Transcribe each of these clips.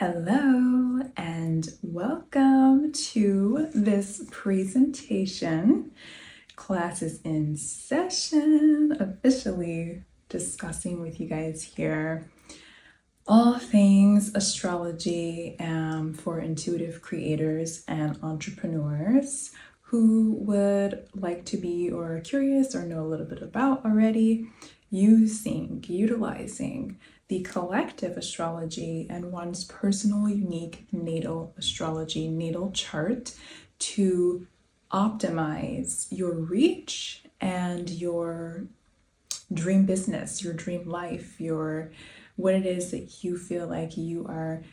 Hello and welcome to this presentation. Class is in session, officially discussing with you guys here all things astrology for intuitive creators and entrepreneurs who would like to be or curious or know a little bit about already utilizing the collective astrology and one's personal unique natal astrology, natal chart to optimize your reach and your dream business, your dream life, what it is that you feel like you are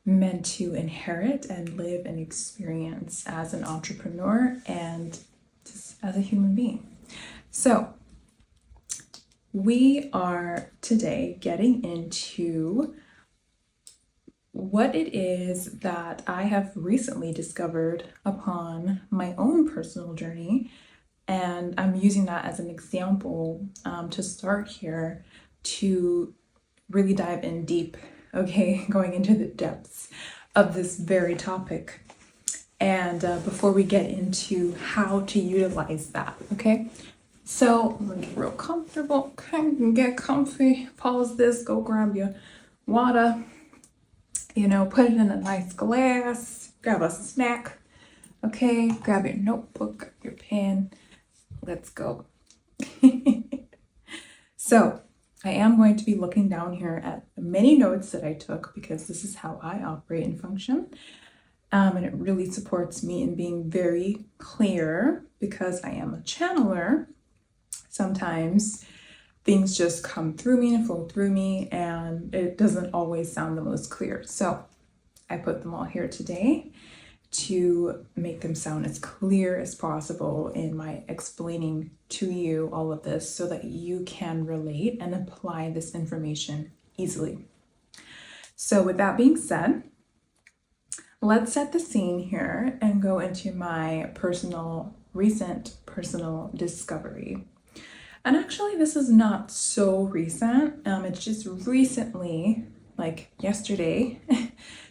meant to inherit and live and experience as an entrepreneur and just as a human being. So we are today getting into what it is that I have recently discovered upon my own personal journey. And I'm using that as an example to start here to really dive in deep, okay, going into the depths of this very topic. And before we get into how to utilize that, okay? So I'm gonna get real comfortable, get comfy, pause this, go grab your water, put it in a nice glass, grab a snack, okay? Grab your notebook, your pen, let's go. So I am going to be looking down here at many notes that I took because this is how I operate and function. And it really supports me in being very clear because I am a channeler. Sometimes things just come through me and flow through me, and it doesn't always sound the most clear. So I put them all here today to make them sound as clear as possible in my explaining to you all of this so that you can relate and apply this information easily. So with that being said, let's set the scene here and go into my recent personal discovery. And actually, this is not so recent. It's just recently, like yesterday,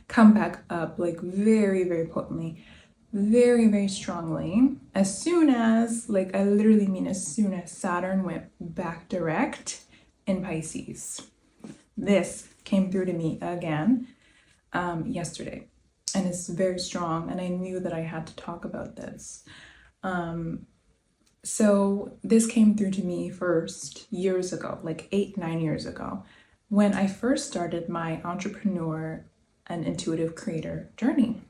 come back up like very, very potently, very, very strongly. As soon as, I literally mean as soon as Saturn went back direct in Pisces. This came through to me again yesterday. And it's very strong. And I knew that I had to talk about this. So this came through to me first years ago, like 8-9 years ago, when I first started my entrepreneur and intuitive creator journey.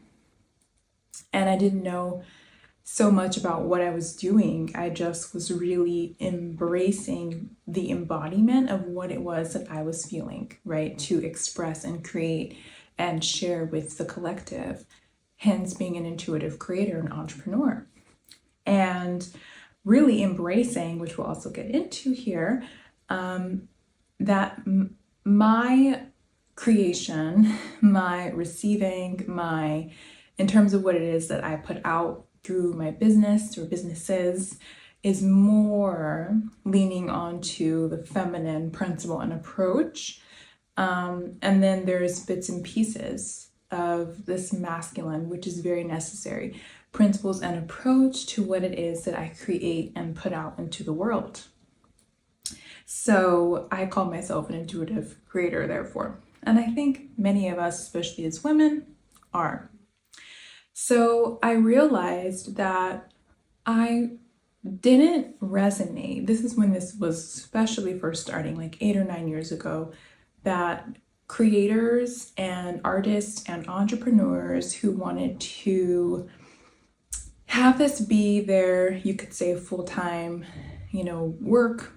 And I didn't know so much about what I was doing. I just was really embracing the embodiment of what it was that I was feeling, right? To express and create and share with the collective, hence being an intuitive creator and entrepreneur. And really embracing, which we'll also get into here, that my creation, my receiving, in terms of what it is that I put out through my business or businesses, is more leaning onto the feminine principle and approach. And then there's bits and pieces of this masculine, which is very necessary. Principles and approach to what it is that I create and put out into the world. So I call myself an intuitive creator, therefore. And I think many of us, especially as women, are. So I realized that I didn't resonate. This is when this was especially first starting, like 8 or 9 years ago, that creators and artists and entrepreneurs who wanted to have this be their, you could say, full-time, work,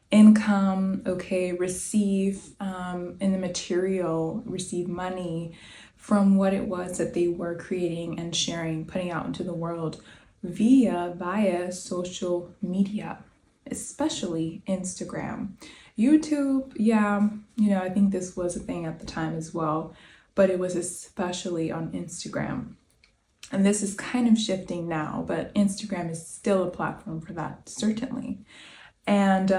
income, okay, receive in the material, receive money from what it was that they were creating and sharing, putting out into the world via social media, especially Instagram. YouTube, yeah, I think this was a thing at the time as well, but it was especially on Instagram. And this is kind of shifting now, but Instagram is still a platform for that, certainly. And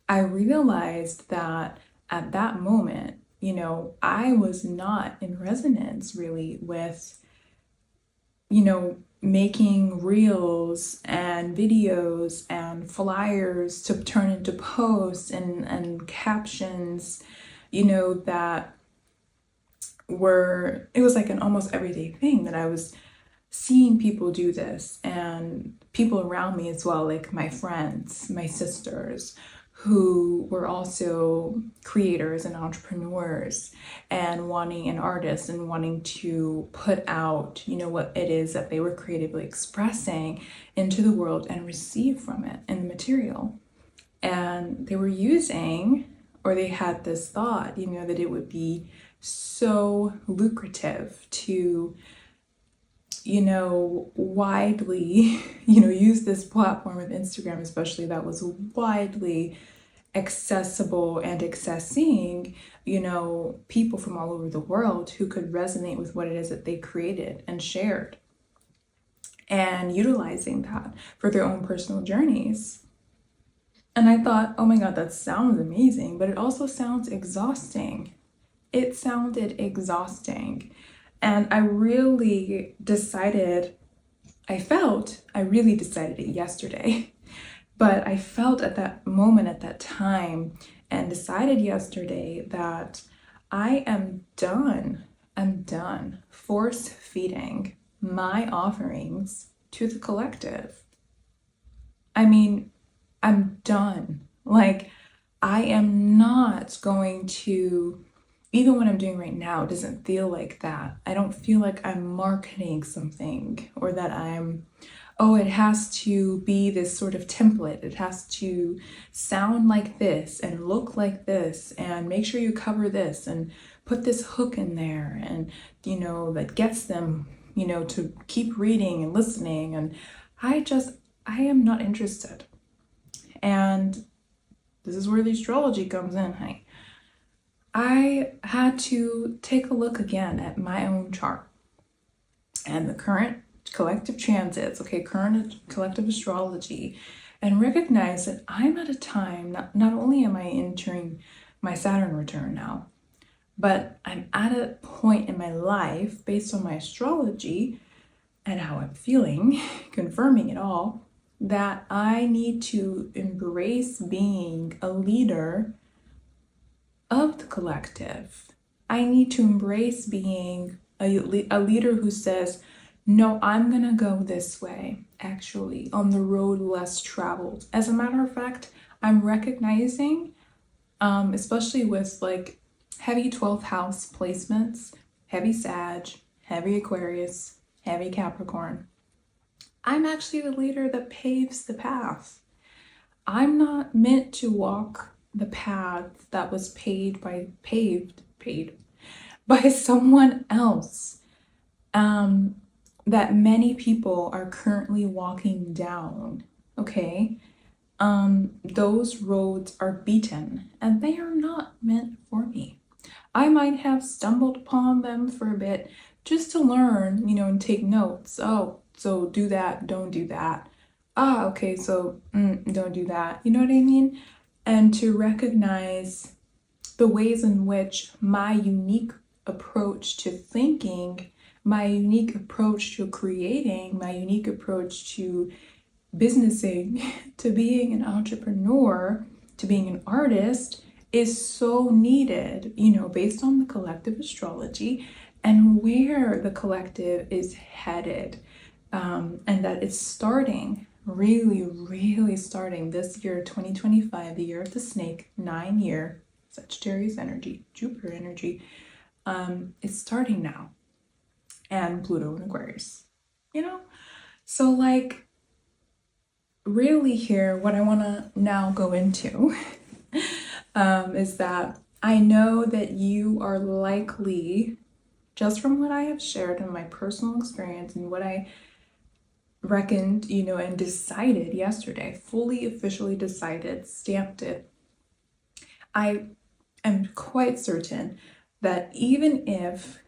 I realized that at that moment, I was not in resonance really with, making reels and videos and flyers to turn into posts and captions, that it was like an almost everyday thing that I was seeing people do this, and people around me as well, like my friends, my sisters, who were also creators and entrepreneurs and artists and wanting to put out, what it is that they were creatively expressing into the world and receive from it in the material. And they were using, or they had this thought, that it would be so lucrative to widely, use this platform of Instagram, especially, that was widely accessible and accessing, people from all over the world who could resonate with what it is that they created and shared, and utilizing that for their own personal journeys. And I thought, oh my God, that sounds amazing, but it also sounds exhausting. It sounded exhausting. And I really decided it yesterday, but I felt at that moment, at that time, and decided yesterday that I am done. I'm done force feeding my offerings to the collective. I mean, I'm done. Like, I am not going to, even what I'm doing right now, it doesn't feel like that. I don't feel like I'm marketing something, or that it has to be this sort of template. It has to sound like this and look like this, and make sure you cover this and put this hook in there, and, that gets them, to keep reading and listening. And I am not interested. And this is where the astrology comes in, honey. I had to take a look again at my own chart and the current collective transits, current collective astrology, and recognize that I'm at a time, not only am I entering my Saturn return now, but I'm at a point in my life, based on my astrology and how I'm feeling, confirming it all, that I need to embrace being a leader of the collective. I need to embrace being a leader who says, no, I'm gonna go this way, actually, on the road less traveled. As a matter of fact, I'm recognizing, especially with like heavy 12th house placements, heavy Sag, heavy Aquarius, heavy Capricorn, I'm actually the leader that paves the path. I'm not meant to walk the path that was paved by someone else, that many people are currently walking down. Those roads are beaten, and they are not meant for me. I might have stumbled upon them for a bit just to learn, and take notes. Oh, so do that, don't do that. Okay, so don't do that. You know what I mean? And to recognize the ways in which my unique approach to thinking, my unique approach to creating, my unique approach to businessing, to being an entrepreneur, to being an artist, is so needed, based on the collective astrology and where the collective is headed. And that it's starting, really starting this year, 2025, the year of the snake, 9-year Sagittarius energy, Jupiter energy. It's starting now. And Pluto in Aquarius, So like, really here, what I want to now go into is that I know that you are likely, just from what I have shared in my personal experience and what I reckoned, and decided yesterday, fully officially decided, stamped it, I am quite certain that even if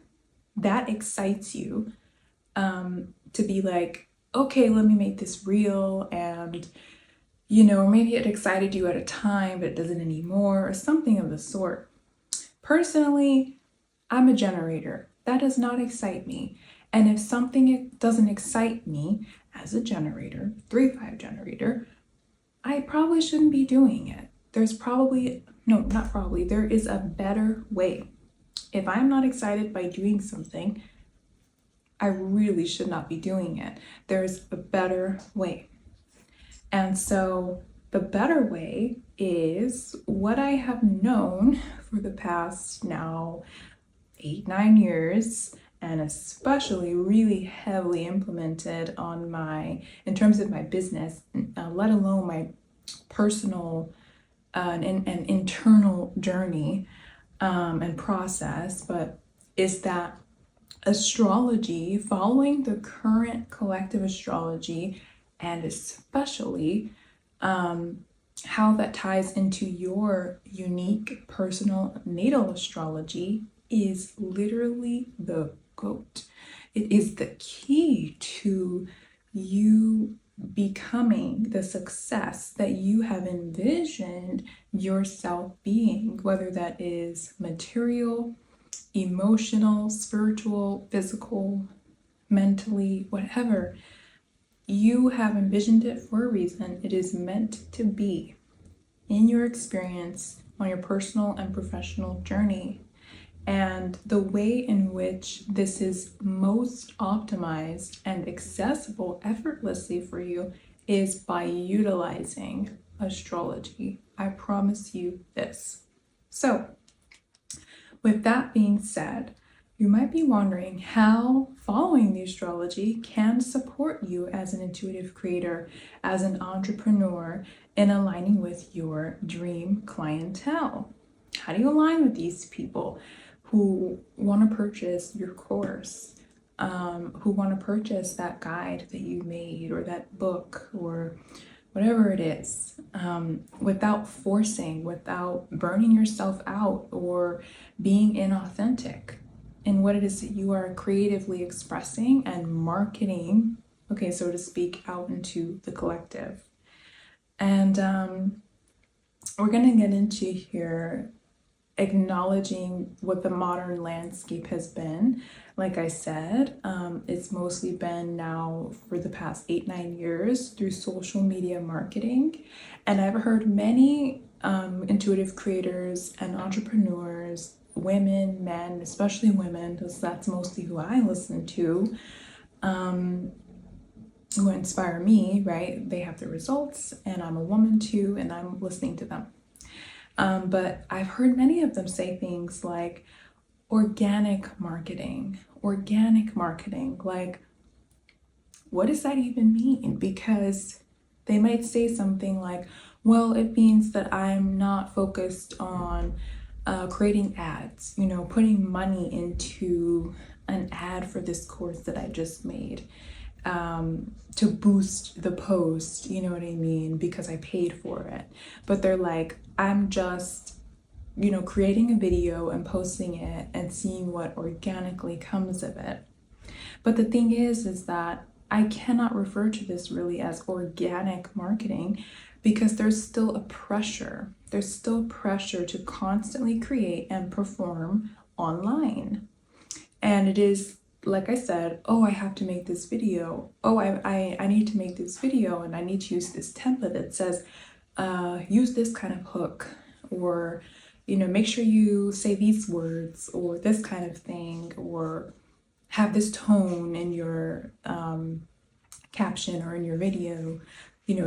that excites you, to be like, okay, let me make this real, and or maybe it excited you at a time but it doesn't anymore, or something of the sort. Personally, I'm a generator. That does not excite me. And if something doesn't excite me as a generator, 3-5 generator, I probably shouldn't be doing it. There's probably, no, not probably, there is a better way. If I'm not excited by doing something, I really should not be doing it. There's a better way. And so the better way is what I have known for the past now 8-9 years, and especially really heavily implemented in terms of my business, let alone my personal and internal journey and process, but is that astrology, following the current collective astrology, and especially how that ties into your unique personal natal astrology, is literally the GOAT. It is the key to you becoming the success that you have envisioned yourself being, whether that is material, emotional, spiritual, physical, mentally, whatever. You have envisioned it for a reason. It is meant to be in your experience on your personal and professional journey. And the way in which this is most optimized and accessible effortlessly for you is by utilizing astrology. I promise you this. So, with that being said, you might be wondering how following the astrology can support you as an intuitive creator, as an entrepreneur, in aligning with your dream clientele. How do you align with these people who want to purchase your course, who want to purchase that guide that you made or that book or whatever it is, without forcing, without burning yourself out or being inauthentic in what it is that you are creatively expressing and marketing, okay, so to speak, out into the collective. And we're going to get into here acknowledging what the modern landscape has been. Like I said, it's mostly been now for the past 8-9 years through social media marketing. And I've heard many intuitive creators and entrepreneurs, women, men, especially women, because that's mostly who I listen to, who inspire me, right? They have the results, and I'm a woman too, and I'm listening to them. But I've heard many of them say things like organic marketing. Like, what does that even mean? Because they might say something like, well, it means that I'm not focused on creating ads, putting money into an ad for this course that I just made to boost the post, you know what I mean? Because I paid for it. But they're like, I'm just, creating a video and posting it and seeing what organically comes of it. But the thing is that I cannot refer to this really as organic marketing because there's still a pressure. There's still pressure to constantly create and perform online. And it is, like I said, oh, I have to make this video. Oh, I need to make this video and I need to use this template that says, use this kind of hook, or, make sure you say these words or this kind of thing, or have this tone in your caption or in your video,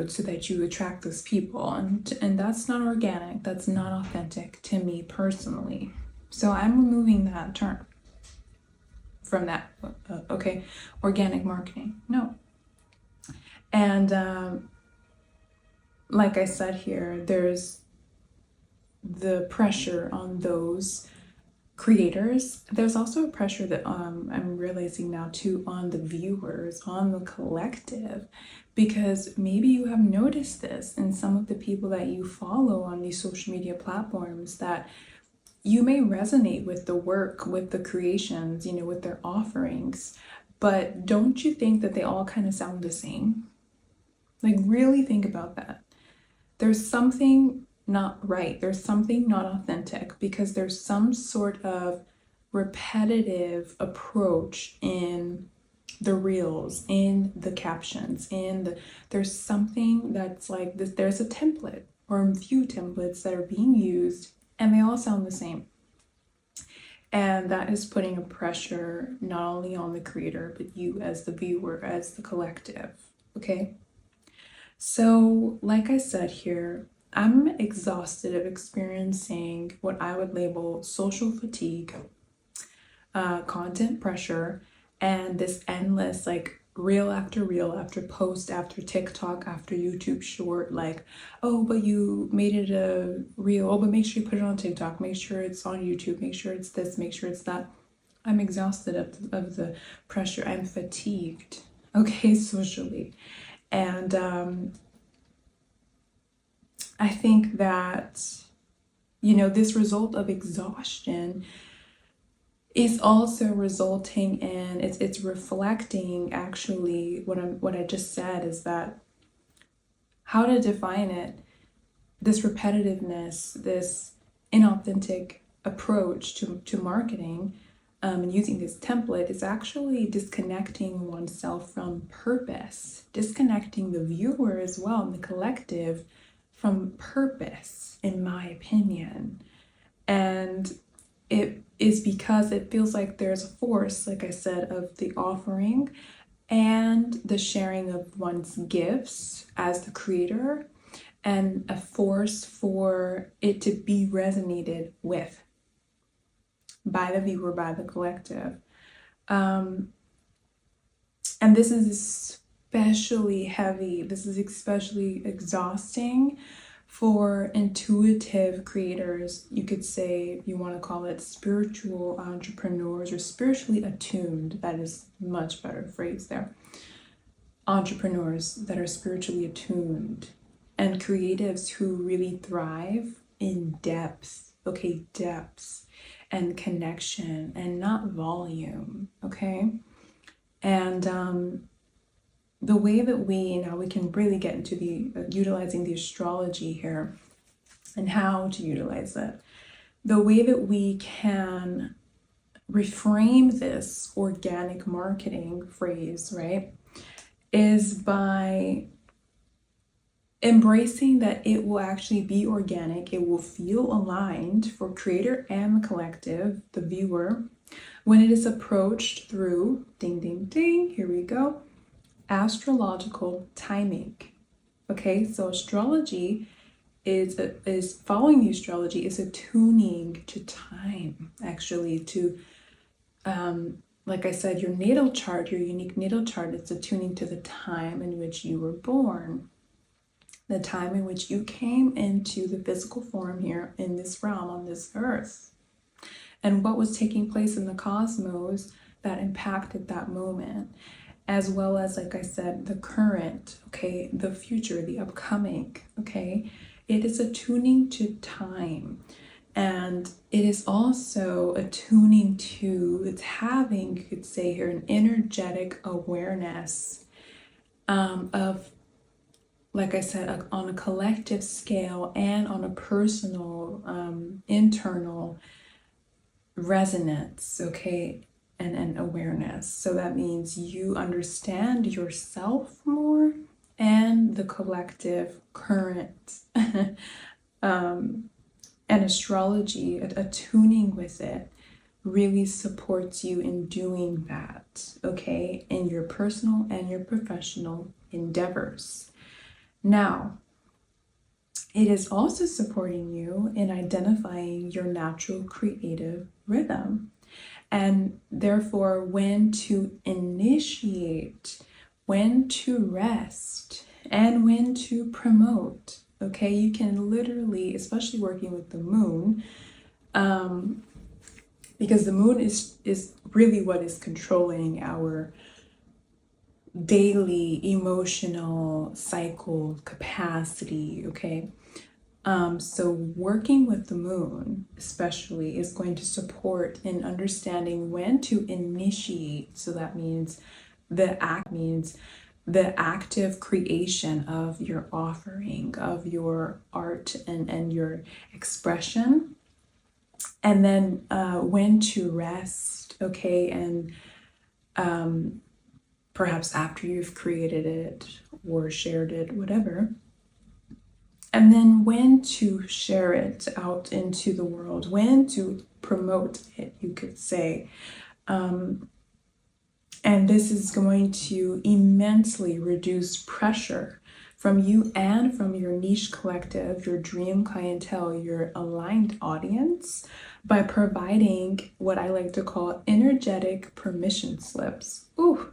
so that you attract those people. And that's not organic. That's not authentic to me personally. So I'm removing that term from that. Okay, organic marketing. No. And like I said here, there's the pressure on those creators. There's also a pressure that I'm realizing now too on the viewers, on the collective, because maybe you have noticed this in some of the people that you follow on these social media platforms, that you may resonate with the work, with the creations, with their offerings, but don't you think that they all kind of sound the same? Like, really think about that. There's something not right. There's something not authentic because there's some sort of repetitive approach in the reels, in the captions, there's something that's like this. There's a template or a few templates that are being used and they all sound the same. And that is putting a pressure not only on the creator, but you as the viewer, as the collective. Okay. So, like I said here, I'm exhausted of experiencing what I would label social fatigue, content pressure, and this endless like reel after post after TikTok after YouTube short, like, oh, but you made it a reel, oh, but make sure you put it on TikTok, make sure it's on YouTube, make sure it's this, make sure it's that. I'm exhausted of the pressure. I'm fatigued, okay, socially. And I think that, this result of exhaustion is also resulting in it's reflecting actually what I just said, is that how to define it, this repetitiveness, this inauthentic approach to marketing, and using this template is actually disconnecting oneself from purpose, disconnecting the viewer as well and the collective from purpose, in my opinion. And it is because it feels like there's a force, like I said, of the offering and the sharing of one's gifts as the creator, and a force for it to be resonated with by the viewer, by the collective. And this is especially heavy, this is especially exhausting for intuitive creators. You could say, you want to call it spiritual entrepreneurs or spiritually attuned. That is much better phrase there. Entrepreneurs that are spiritually attuned and creatives who really thrive in depth, okay, depth and connection and not volume, okay? And the way that we can really get into the utilizing the astrology here and how to utilize it. The way that we can reframe this organic marketing phrase, right, is by embracing that it will actually be organic. It will feel aligned for creator and the collective, the viewer, when it is approached through, ding, ding, ding, here we go, astrological timing. Okay, so astrology is following the astrology is attuning to time, actually, to like I said, your natal chart, your unique natal chart, it's attuning to the time in which you were born, the time in which you came into the physical form here in this realm, on this earth, and what was taking place in the cosmos that impacted that moment, as well as, like I said, the current, okay, the future, the upcoming, okay. It is attuning to time, and it is also attuning to, it's having, you could say here, an energetic awareness of, like I said, on a collective scale and on a personal, internal resonance, okay, and awareness. So that means you understand yourself more and the collective current. And astrology, attuning with it, really supports you in doing that, okay, in your personal and your professional endeavors. Now, it is also supporting you in identifying your natural creative rhythm, and therefore when to initiate, when to rest, and when to promote. Okay, you can literally, especially working with the moon, because the moon is really what is controlling our daily emotional cycle capacity, okay? So working with the moon especially is going to support in understanding when to initiate. So that means the act means the active creation of your offering, of your art and your expression, and then when to rest, okay, and perhaps after you've created it or shared it, whatever. And then when to share it out into the world, when to promote it, you could say. And this is going to immensely reduce pressure from you and from your niche collective, your dream clientele, your aligned audience, by providing what I like to call energetic permission slips. Ooh,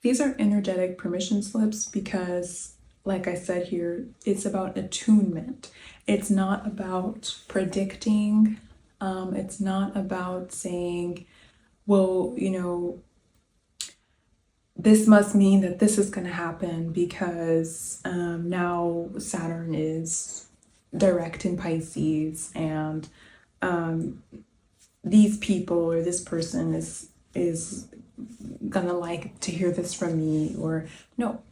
these are energetic permission slips because, like I said here, it's about attunement. It's not about predicting. It's not about saying, well, this must mean that this is going to happen because now Saturn is direct in Pisces, and these people or this person is gonna like to hear this from me. Or no,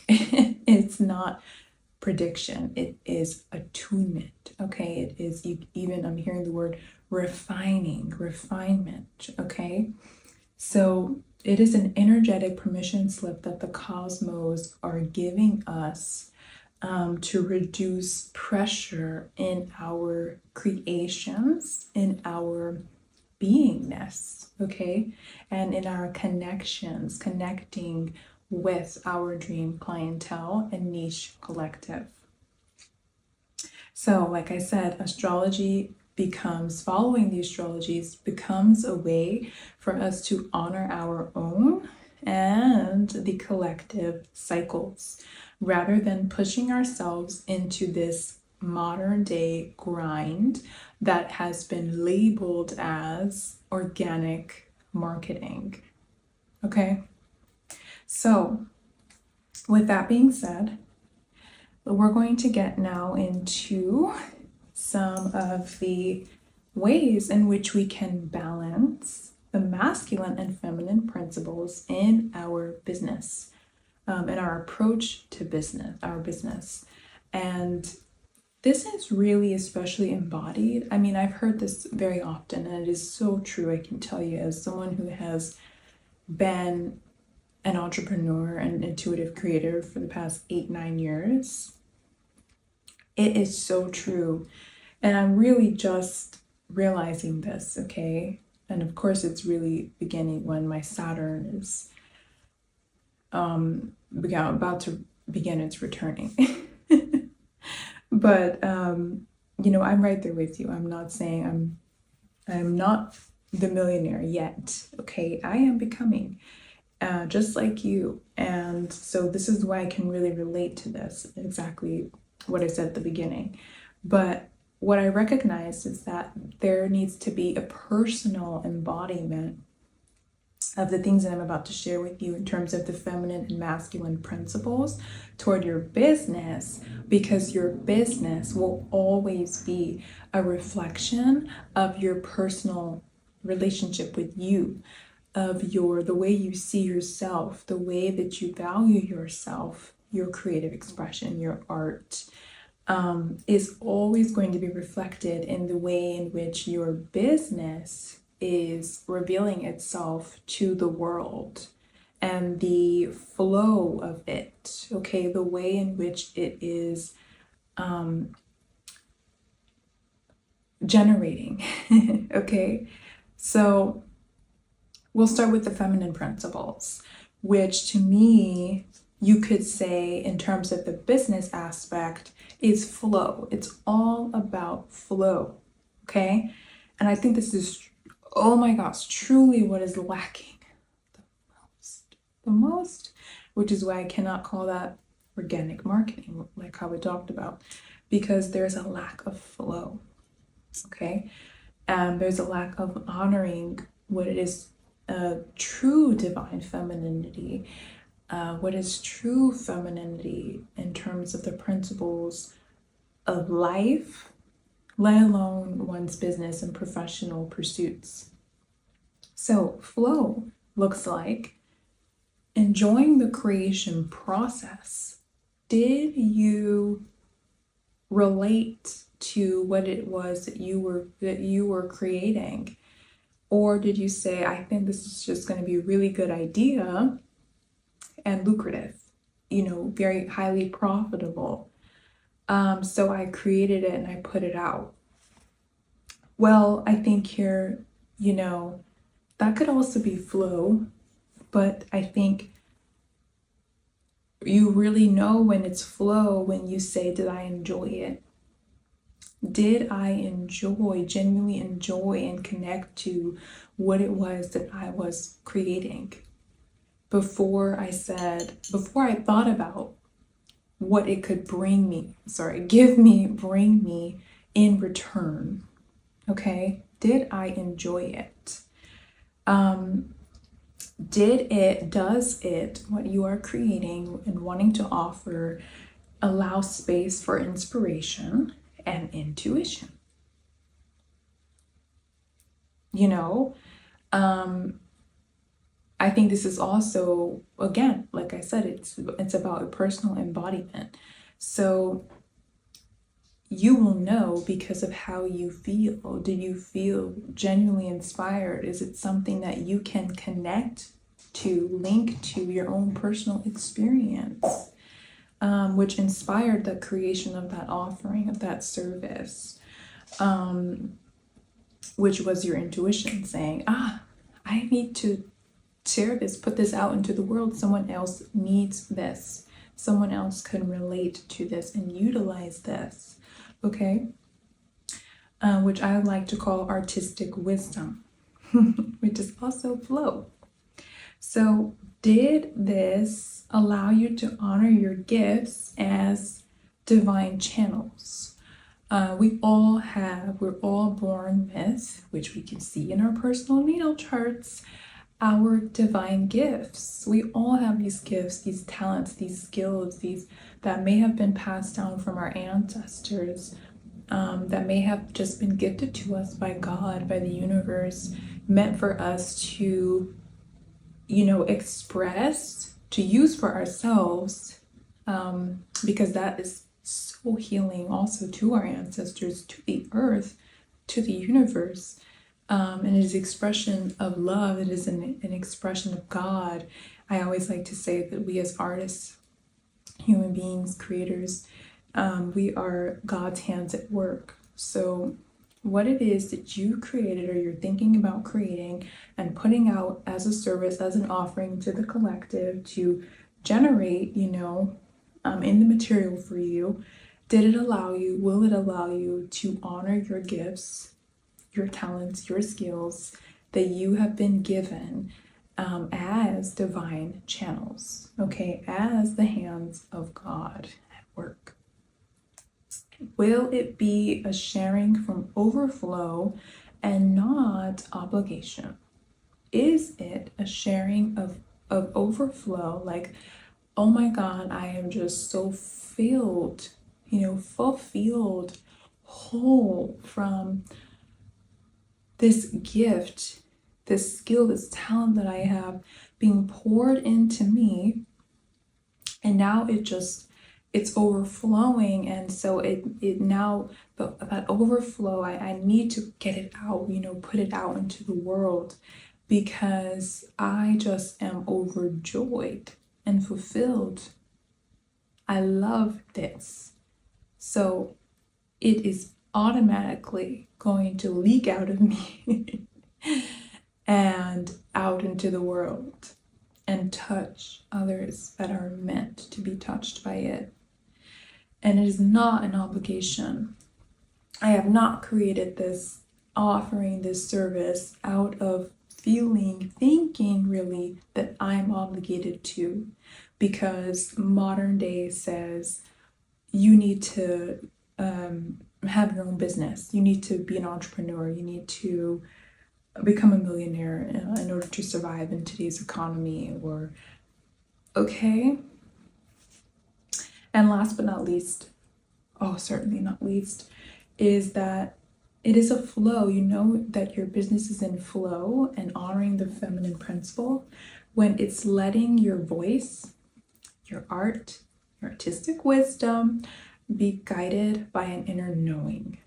it's not prediction, it is attunement. Okay, it is even, I'm hearing the word refinement. Okay, so it is an energetic permission slip that the cosmos are giving us to reduce pressure in our creations, in our beingness, okay, and in our connections, connecting with our dream clientele and niche collective. So, like I said, following the astrologies becomes a way for us to honor our own and the collective cycles, rather than pushing ourselves into this modern day grind that has been labeled as organic marketing. Okay, so with that being said, we're going to get now into some of the ways in which we can balance the masculine and feminine principles in our business, in our approach to our business. And this is really especially embodied. I mean, I've heard this very often, and it is so true. I can tell you, as someone who has been an entrepreneur and intuitive creator for the past 8-9 years, it is so true. And I'm really just realizing this, okay? And of course, it's really beginning when my Saturn is about to begin its returning. But I'm right there with you. I'm not saying I'm not the millionaire yet, okay? I am becoming, just like you. And so this is why I can really relate to this, exactly what I said at the beginning. But what I recognize is that there needs to be a personal embodiment of the things that I'm about to share with you in terms of the feminine and masculine principles toward your business, because your business will always be a reflection of your personal relationship with you, of the way you see yourself, the way that you value yourself, your creative expression, your art, is always going to be reflected in the way in which your business is revealing itself to the world, and the flow of it, okay, the way in which it is generating. Okay, so we'll start with the feminine principles, which to me, you could say in terms of the business aspect, is flow. It's all about flow, okay? And I think this is, oh my gosh, truly what is lacking the most, which is why I cannot call that organic marketing, like how we talked about, because there's a lack of flow, okay? And there's a lack of honoring what it is, true divine femininity, what is true femininity in terms of the principles of life, let alone one's business and professional pursuits. So flow looks like enjoying the creation process, did you relate to what it was that you were creating? Or did you say, I think this is just going to be a really good idea and lucrative, very highly profitable. So I created it and I put it out. Well, I think here, that could also be flow, but I think you really know when it's flow when you say, did I enjoy it? Did I genuinely enjoy and connect to what it was that I was creating before I thought about what it could bring me in return? Okay, did I enjoy it? Does it, what you are creating and wanting to offer, allow space for inspiration and intuition? I think this is also, again, like I said, it's about a personal embodiment. So you will know because of how you feel. Do you feel genuinely inspired? Is it something that you can connect to, link to your own personal experience, which inspired the creation of that offering, of that service, which was your intuition saying, I need to share this, put this out into the world. Someone else needs this. Someone else can relate to this and utilize this. Okay? Which I would like to call artistic wisdom, which is also flow. So did this allow you to honor your gifts as divine channels? We're all born with, which we can see in our personal natal charts, our divine gifts. We all have these gifts, these talents, these skills, these that may have been passed down from our ancestors, that may have just been gifted to us by God, by the universe, meant for us to, express, to use for ourselves, because that is so healing also to our ancestors, to the earth, to the universe. And it is expression of love. It is an expression of God. I always like to say that we as artists, human beings, creators, we are God's hands at work. So what it is that you created or you're thinking about creating and putting out as a service, as an offering to the collective to generate, in the material for you, will it allow you to honor your gifts, your talents, your skills that you have been given as divine channels, okay, as the hands of God at work? Will it be a sharing from overflow and not obligation? Is it a sharing of overflow, like, oh my God, I am just so filled, fulfilled, whole from this gift, this skill, this talent that I have being poured into me, and now it's overflowing, and so that overflow, I need to get it out, put it out into the world, because I just am overjoyed and fulfilled. I love this. So it is automatically going to leak out of me and out into the world and touch others that are meant to be touched by it. And it is not an obligation. I have not created this offering, this service out of thinking really that I'm obligated to, because modern day says you need to have your own business. You need to be an entrepreneur. You need to become a millionaire in order to survive in today's economy, okay? And last but not least, certainly not least, is that it is a flow. You know that your business is in flow and honoring the feminine principle when it's letting your voice, your art, your artistic wisdom be guided by an inner knowing.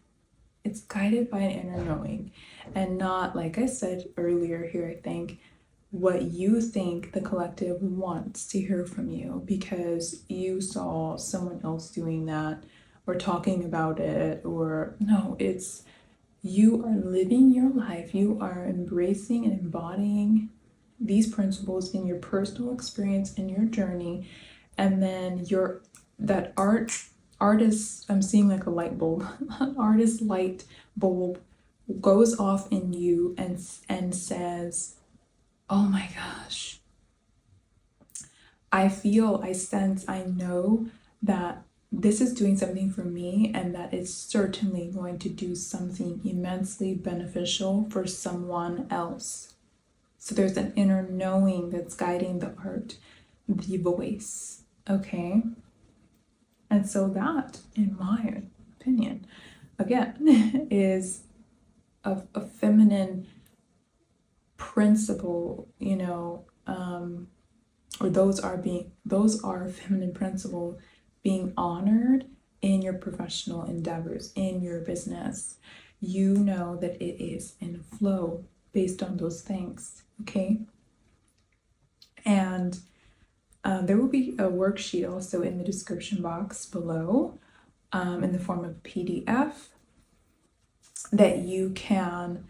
It's guided by an inner knowing and not, like I said earlier here, I think, what you think the collective wants to hear from you because you saw someone else doing that or talking about it, or no, it's you are living your life. You are embracing and embodying these principles in your personal experience in your journey, and then your that artist, I'm seeing like a light bulb, an artist light bulb goes off in you and says, oh my gosh, I feel, I sense, I know that this is doing something for me and that it's certainly going to do something immensely beneficial for someone else. So there's an inner knowing that's guiding the art, the voice, okay? And so that, in my opinion, again, is a feminine principle, you know, or those are feminine principle being honored in your professional endeavors, in your business. You know that it is in flow based on those things, okay? And there will be a worksheet also in the description box below in the form of PDF that you can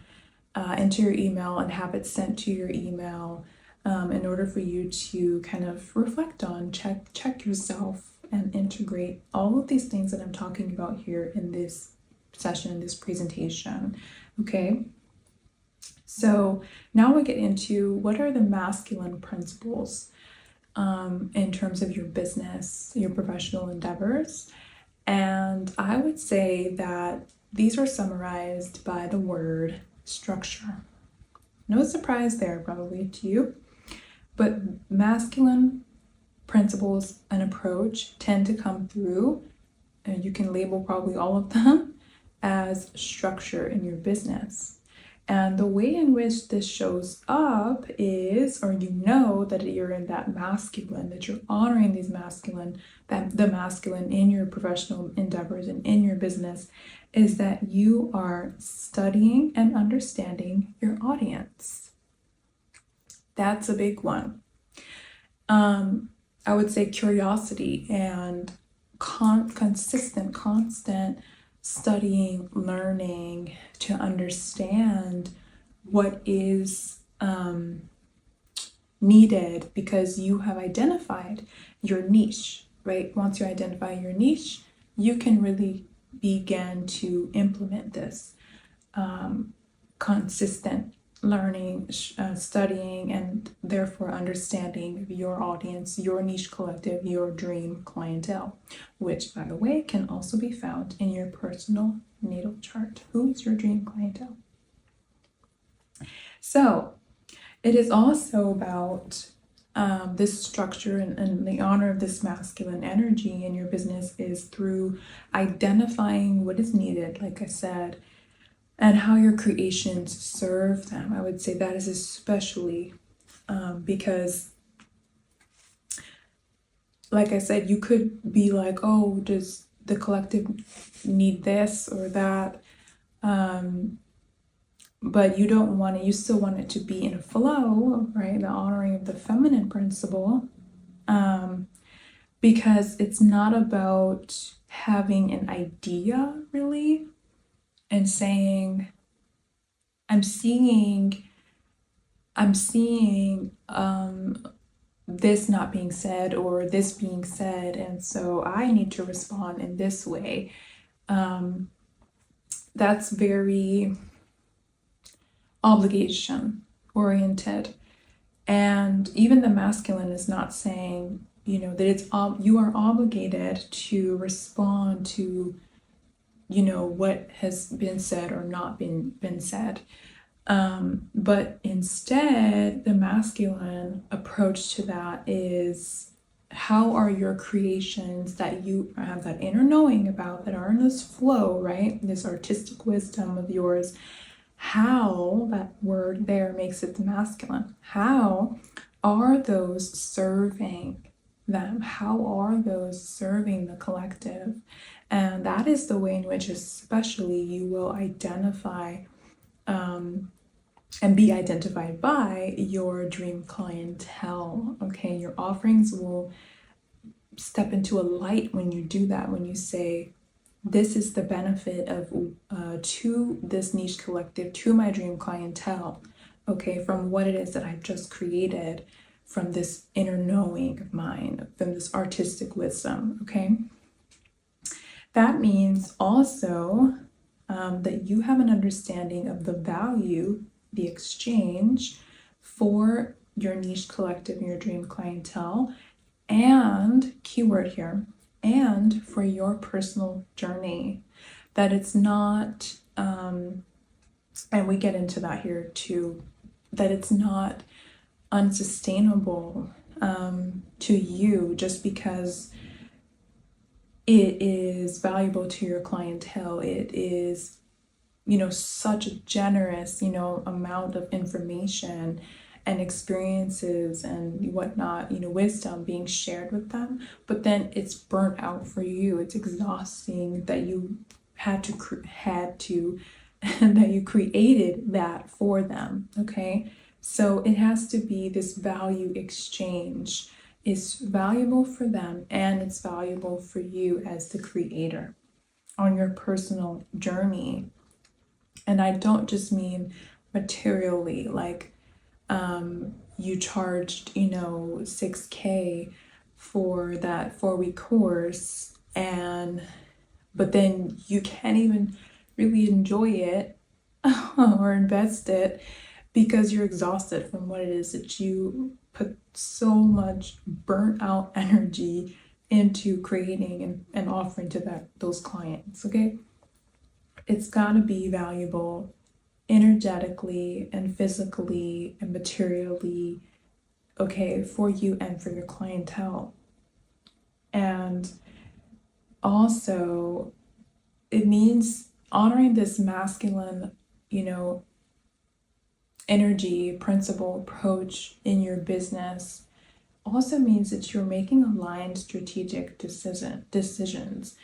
enter your email and have it sent to your email in order for you to kind of reflect on, check yourself and integrate all of these things that I'm talking about here in this session, in this presentation, okay? So now we get into what are the masculine principles in terms of your business, your professional endeavors. And I would say that these are summarized by the word structure. No surprise there probably to you, but masculine principles and approach tend to come through, and you can label probably all of them as structure in your business. And the way in which this shows up is, or you know that you're in that masculine, that you're honoring these masculine, the masculine in your professional endeavors and in your business, is that you are studying and understanding your audience. That's a big one. I would say curiosity and constant studying, learning to understand what is needed, because you have identified your niche, right? Once you identify your niche, you can really begin to implement this consistent learning, studying, and therefore understanding your audience, your niche collective, your dream clientele, which, by the way, can also be found in your personal natal chart. Who is your dream clientele? So it is also about this structure and the honor of this masculine energy in your business is through identifying what is needed, like I said, and how your creations serve them. I would say that is especially because, like I said, you could be like, oh, does the collective need this or that? But you don't want it, you still want it to be in a flow, right? The honoring of the feminine principle, because it's not about having an idea really and saying, I'm seeing this not being said or this being said, and so I need to respond in this way. That's very obligation oriented, and even the masculine is not saying, you know, that it's you are obligated to respond to, you know, what has been said or not been said, but instead the masculine approach to that is how are your creations that you have that inner knowing about, that are in this flow, right? This artistic wisdom of yours, how, that word there makes it masculine, how are those serving them? How are those serving the collective? And that is the way in which especially you will identify and be identified by your dream clientele. Okay, your offerings will step into a light when you do that, when you say, this is the benefit of to this niche collective, to my dream clientele, okay, from what it is that I've just created, from this inner knowing of mine, from this artistic wisdom, okay? That means also that you have an understanding of the value, the exchange for your niche collective and your dream clientele, and keyword here, and for your personal journey, that it's not, and we get into that here too, that it's not unsustainable to you just because it is valuable to your clientele. It is, such a generous, amount of information and experiences and whatnot, wisdom being shared with them, but then it's burnt out for you. It's exhausting that you had to that you created that for them, okay? So it has to be this value exchange. It's valuable for them and it's valuable for you as the creator on your personal journey. And I don't just mean materially, like you charged, $6,000 for that 4-week course, but then you can't even really enjoy it or invest it because you're exhausted from what it is that you put so much burnt out energy into creating and offering to those clients, okay? It's got to be valuable energetically and physically and materially, okay, for you and for your clientele. And also, it means honoring this masculine, energy, principle, approach in your business also means that you're making aligned strategic decisions.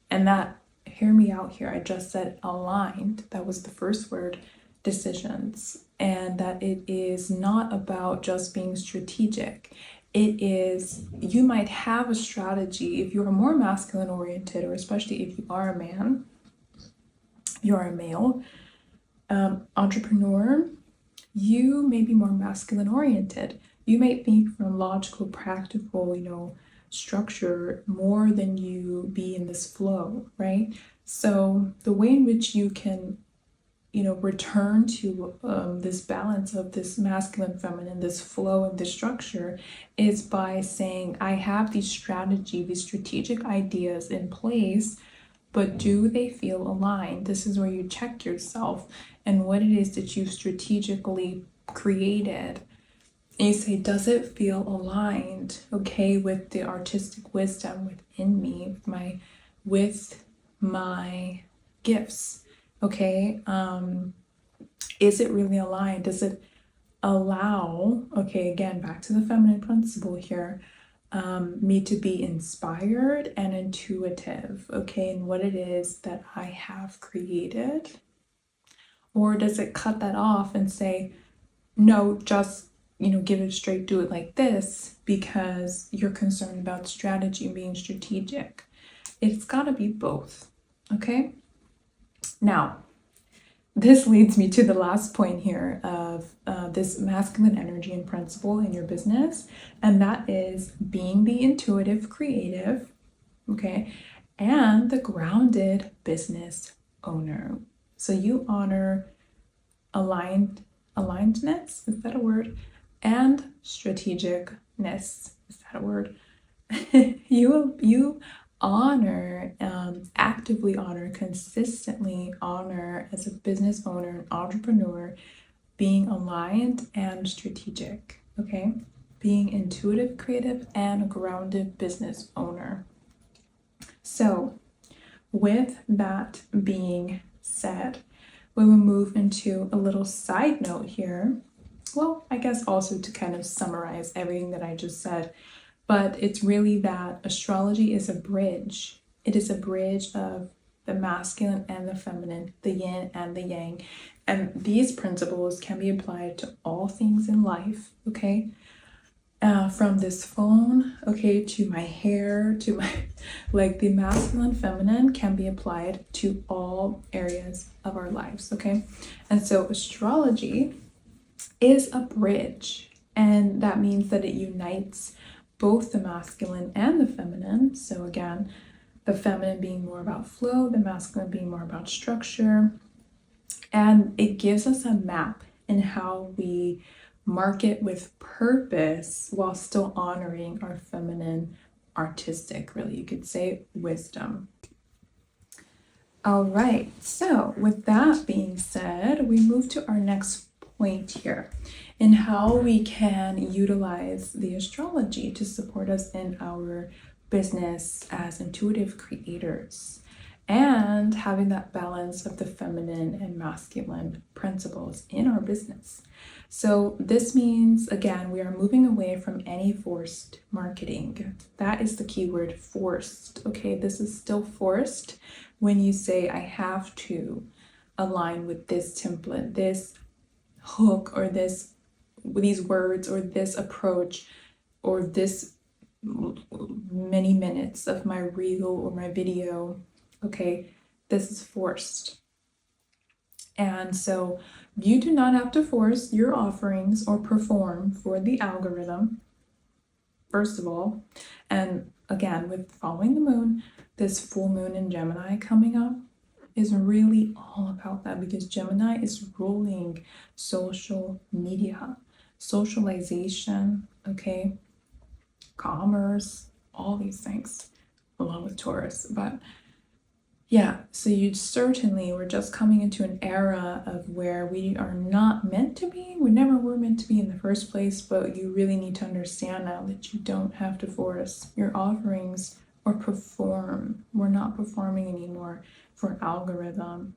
And that, hear me out here, I just said aligned, that was the first word, decisions. And that it is not about just being strategic. It is, you might have a strategy if you're more masculine oriented, or especially if you are a man, you're a male entrepreneur, you may be more masculine oriented. You may think from logical, practical, structure more than you be in this flow, right? So the way in which you can, return to this balance of this masculine, feminine, this flow and this structure is by saying, I have these strategic ideas in place, but do they feel aligned? This is where you check yourself and what it is that you've strategically created. And you say, does it feel aligned, okay, with the artistic wisdom within me, with my gifts, okay? Is it really aligned? Does it allow, okay, again, back to the feminine principle here, me to be inspired and intuitive, okay, in what it is that I have created? Or does it cut that off and say, no, just, give it straight, do it like this, because you're concerned about strategy and being strategic? It's got to be both, okay? Now, this leads me to the last point here of this masculine energy and principle in your business, and that is being the intuitive creative, okay, and the grounded business owner. So you honor alignedness, is that a word? And strategicness, is that a word? You honor, actively honor, consistently honor as a business owner, an entrepreneur, being aligned and strategic, okay? being intuitive, creative, and grounded business owner. So, with that being said, we will move into a little side note here. Well, I guess also to kind of summarize everything that I just said, but it's really that astrology is a bridge. It is a bridge of the masculine and the feminine, the yin and the yang. And these principles can be applied to all things in life, okay? From this phone, okay, to my hair, to my, like the masculine, feminine can be applied to all areas of our lives, okay? And so astrology is a bridge, and that means that it unites both the masculine and the feminine. So again, the feminine being more about flow, the masculine being more about structure. And it gives us a map in how we market with purpose while still honoring our feminine, artistic, really, you could say, wisdom. All right, so with that being said, we move to our next point here in how we can utilize the astrology to support us in our business as intuitive creators and having that balance of the feminine and masculine principles in our business. So this means, again, we are moving away from any forced marketing. That is the key word, forced. Okay, this is still forced when you say I have to align with this template, this hook, or these words, or this approach, or this many minutes of my reel or my video. Okay, this is forced. And so you do not have to force your offerings or perform for the algorithm, first of all. And again, with following the moon, this full moon in Gemini coming up is really all about that, because Gemini is ruling social media, socialization, okay, commerce, all these things, along with Taurus. But yeah, so we're just coming into an era of where we are not meant to be. We never were meant to be in the first place, but you really need to understand now that you don't have to force your offerings or perform. We're not performing anymore for algorithm.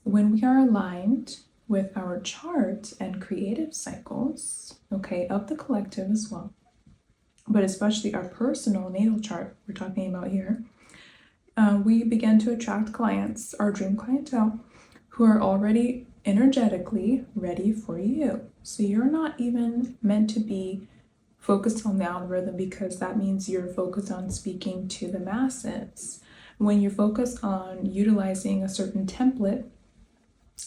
When we are aligned with our chart and creative cycles, okay, of the collective as well, but especially our personal natal chart we're talking about here, we begin to attract clients, our dream clientele, who are already energetically ready for you. So you're not even meant to be focused on the algorithm, because that means you're focused on speaking to the masses. When you're focused on utilizing a certain template,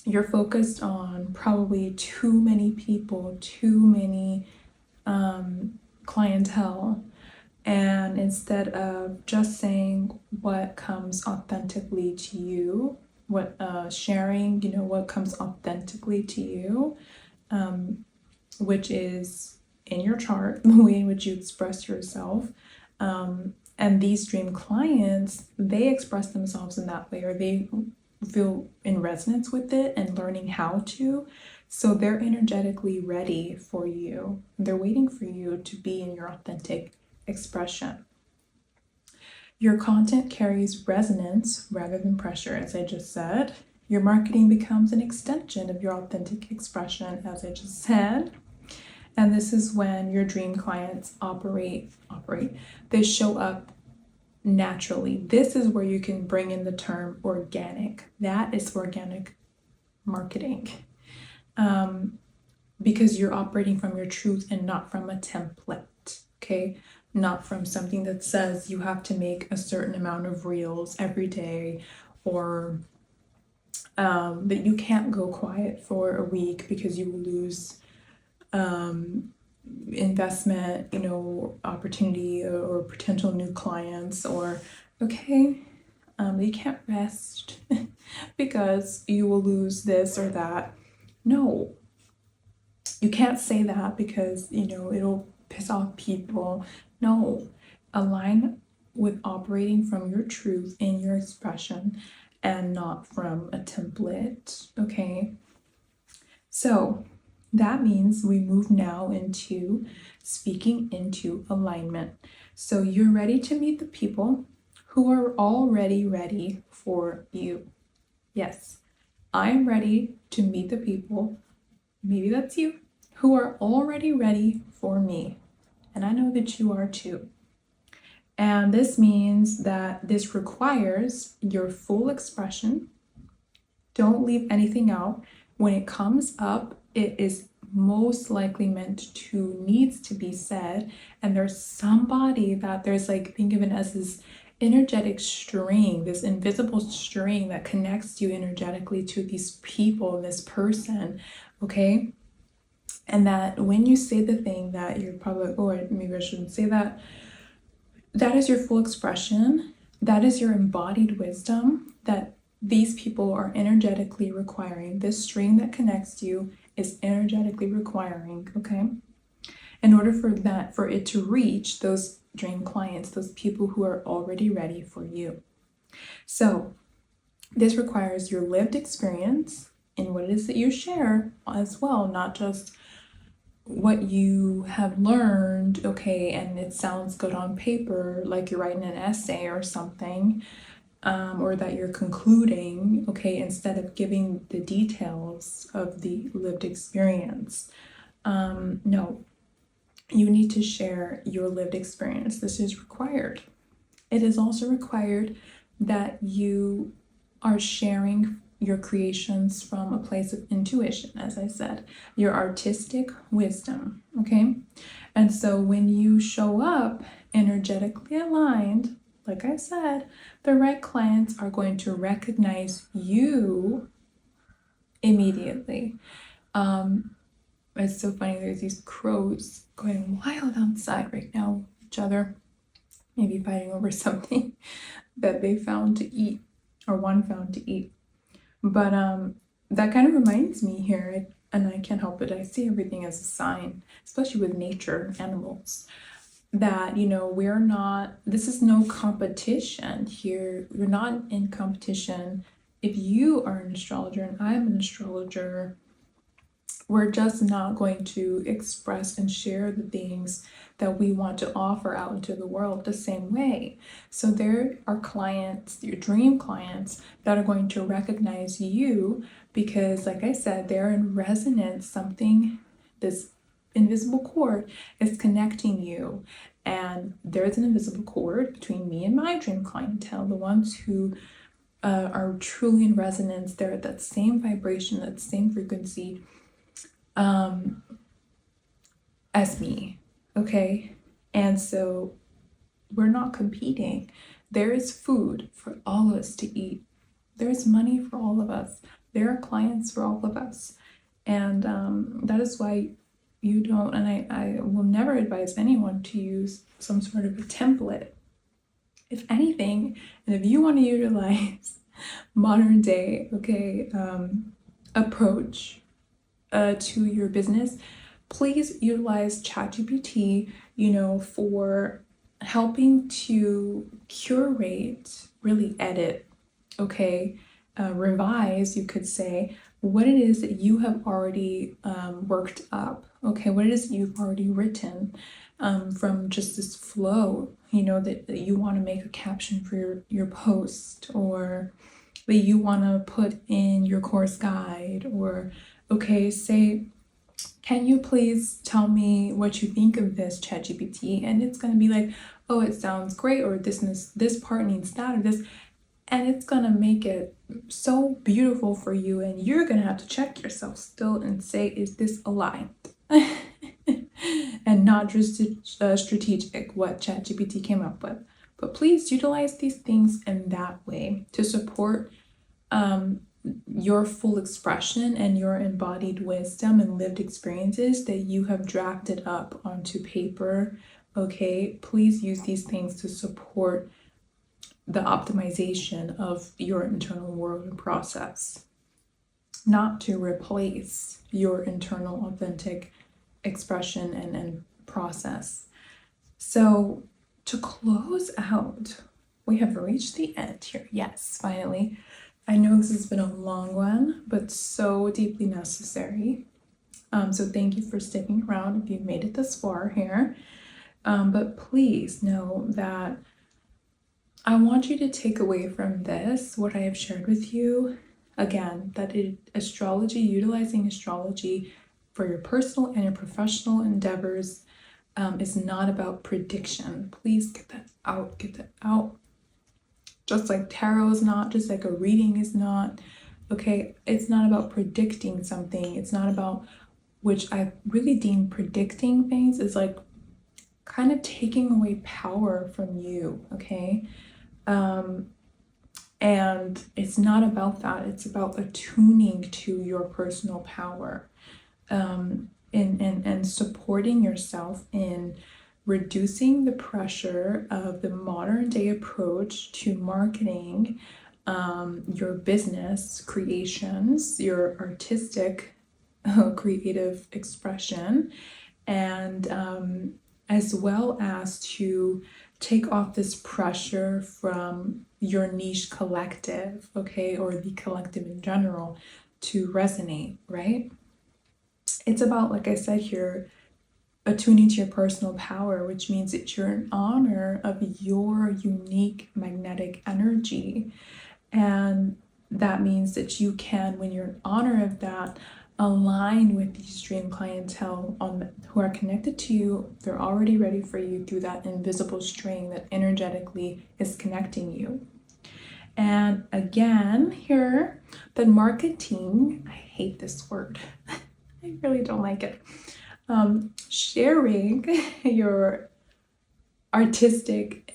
you're focused on probably too many people, too many clientele. And instead of just saying what comes authentically to you, sharing, what comes authentically to you, which is in your chart, the way in which you express yourself. And these dream clients, they express themselves in that way, or they feel in resonance with it and learning how to. So they're energetically ready for you. They're waiting for you to be in your authentic expression. Your content carries resonance rather than pressure, as I just said. Your marketing becomes an extension of your authentic expression, as I just said. And this is when your dream clients operate. They show up naturally. This is where you can bring in the term organic. That is organic marketing. Because you're operating from your truth and not from a template, okay? Not from something that says you have to make a certain amount of reels every day, or that you can't go quiet for a week because you will lose investment, opportunity or potential new clients, or you can't rest because you will lose this or that. No, you can't say that because it'll piss off people. No, align with operating from your truth in your expression and not from a template. Okay, so that means we move now into speaking into alignment. So you're ready to meet the people who are already ready for you. Yes, I'm ready to meet the people, maybe that's you, who are already ready for me. And I know that you are too. And this means that this requires your full expression. Don't leave anything out. When it comes up, it is most likely meant to, needs to be said. And there's somebody that there's like, think of it as this energetic string, this invisible string that connects you energetically to these people, this person, okay? And that when you say the thing that you're probably like, oh, maybe I shouldn't say that, that is your full expression. That is your embodied wisdom that these people are energetically requiring. This string that connects you is energetically requiring, okay? In order for it to reach those dream clients, those people who are already ready for you. So this requires your lived experience in what it is that you share as well, not just what you have learned, okay, and it sounds good on paper, like you're writing an essay or something, or that you're concluding, okay, instead of giving the details of the lived experience. No, you need to share your lived experience. This is required. It is also required that you are sharing your creations from a place of intuition, as I said, your artistic wisdom, okay? And so when you show up energetically aligned, like I said, the right clients are going to recognize you immediately. It's so funny, there's these crows going wild outside right now with each other, maybe fighting over something that they found to eat, or one found to eat. But that kind of reminds me here, and I can't help it, I see everything as a sign, especially with nature, animals, that, you know, we're not, this is no competition here. We're not in competition. If you are an astrologer and I'm an astrologer, we're just not going to express and share the things that we want to offer out into the world the same way. So there are clients, your dream clients, that are going to recognize you because, like I said, they're in resonance. Something, this invisible cord is connecting you. And there's an invisible cord between me and my dream clientele, the ones who are truly in resonance. They're at that same vibration, that same frequency as me, okay? And so we're not competing. There is food for all of us to eat. There's money for all of us. There are clients for all of us. And that is why you don't, and I will never advise anyone to use some sort of a template. If anything, and if you want to utilize modern day, okay, approach to your business, please utilize ChatGPT, you know, for helping to curate, really edit, okay, revise, you could say, what it is that you have already worked up, okay, what it is that you've already written from just this flow, you know, that you want to make a caption for your post, or that you want to put in your course guide, or okay, say, can you please tell me what you think of this, ChatGPT? And it's going to be like, oh, it sounds great, or this part needs that, or this, and it's going to make it so beautiful for you, and you're going to have to check yourself still and say, is this aligned? And not just strategic, what ChatGPT came up with. But please utilize these things in that way to support your full expression and your embodied wisdom and lived experiences that you have drafted up onto paper, okay? Please use these things to support the optimization of your internal world and process, not to replace your internal authentic expression and process. So to close out, we have reached the end here. Yes, finally. I know this has been a long one, but so deeply necessary. So thank you for sticking around if you've made it this far here. But please know that I want you to take away from this what I have shared with you. Again, that astrology, utilizing astrology for your personal and your professional endeavors is not about prediction. Please get that out, get that out. Just like tarot is not, just like a reading is not. Okay, it's not about predicting something. It's not about, which I really deem predicting things is like kind of taking away power from you, okay? And it's not about that. It's about attuning to your personal power, and supporting yourself in reducing the pressure of the modern day approach to marketing, your business creations, your artistic creative expression, and as well as to take off this pressure from your niche collective, okay, or the collective in general to resonate, right? It's about, like I said here, attuning to your personal power, which means that you're in honor of your unique magnetic energy. And that means that you can, when you're in honor of that, align with these dream clientele who are connected to you. They're already ready for you through that invisible string that energetically is connecting you. And again, here, the marketing, I hate this word. I really don't like it. Sharing your artistic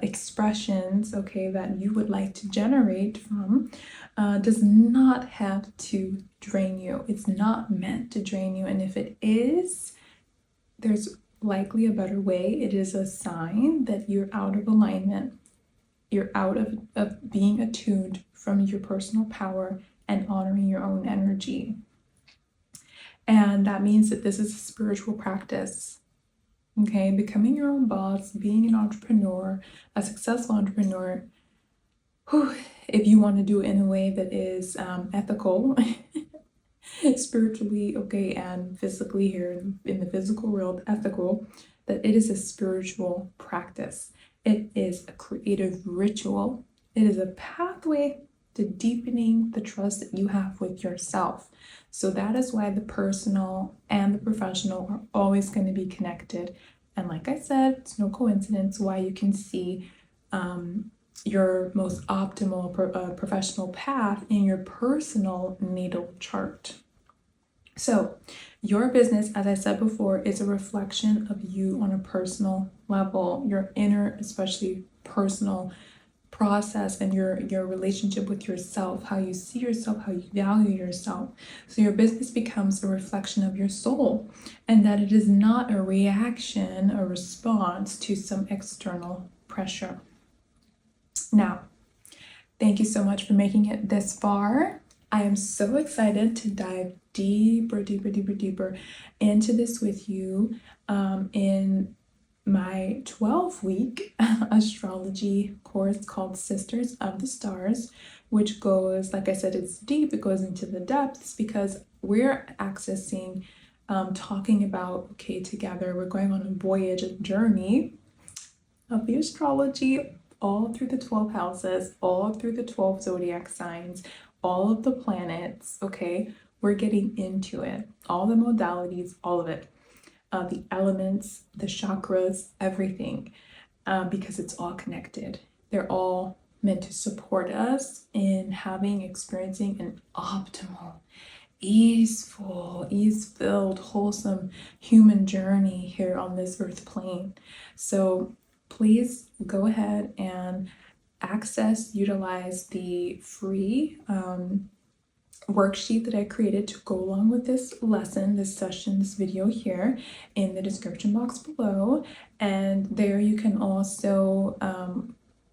expressions, okay, that you would like to generate from does not have to drain you. It's not meant to drain you. And if it is, there's likely a better way. It is a sign that you're out of alignment. You're out of being attuned from your personal power and honoring your own energy. And that means that this is a spiritual practice. Okay, becoming your own boss, being an entrepreneur, a successful entrepreneur, if you want to do it in a way that is ethical, spiritually, okay, and physically here in the physical world, ethical, that it is a spiritual practice. It is a creative ritual. It is a pathway to deepening the trust that you have with yourself. So that is why the personal and the professional are always going to be connected. And like I said, it's no coincidence why you can see your most optimal professional path in your personal natal chart. So your business, as I said before, is a reflection of you on a personal level, your inner, especially personal process and your relationship with yourself, how you see yourself, how you value yourself. So your business becomes a reflection of your soul, and that it is not a reaction, a response to some external pressure. Now, thank you so much for making it this far. I am so excited to dive deeper into this with you in my 12-week astrology course called Sisters of the Stars, which goes, like I said, it's deep, it goes into the depths because we're accessing, talking about, okay, together, we're going on a voyage, a journey of the astrology all through the 12 houses, all through the 12 zodiac signs, all of the planets, okay? We're getting into it, all the modalities, all of it. The elements, the chakras, everything, because it's all connected. They're all meant to support us in experiencing an optimal, easeful, ease-filled, wholesome human journey here on this earth plane. So please go ahead and utilize the free worksheet that I created to go along with this lesson, this session, this video here in the description box below. And there you can also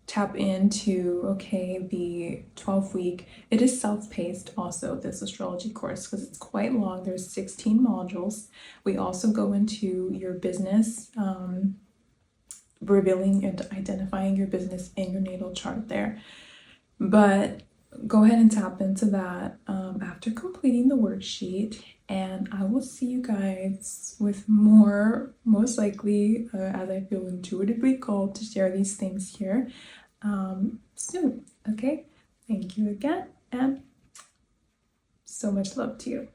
tap into, okay, the 12-week, it is self-paced also, this astrology course, because it's quite long. There's 16 modules. We also go into your business, revealing and identifying your business in your natal chart there. But go ahead and tap into that after completing the worksheet, and I will see you guys with more, most likely, as I feel intuitively called to share these things here soon. Okay, thank you again, and so much love to you.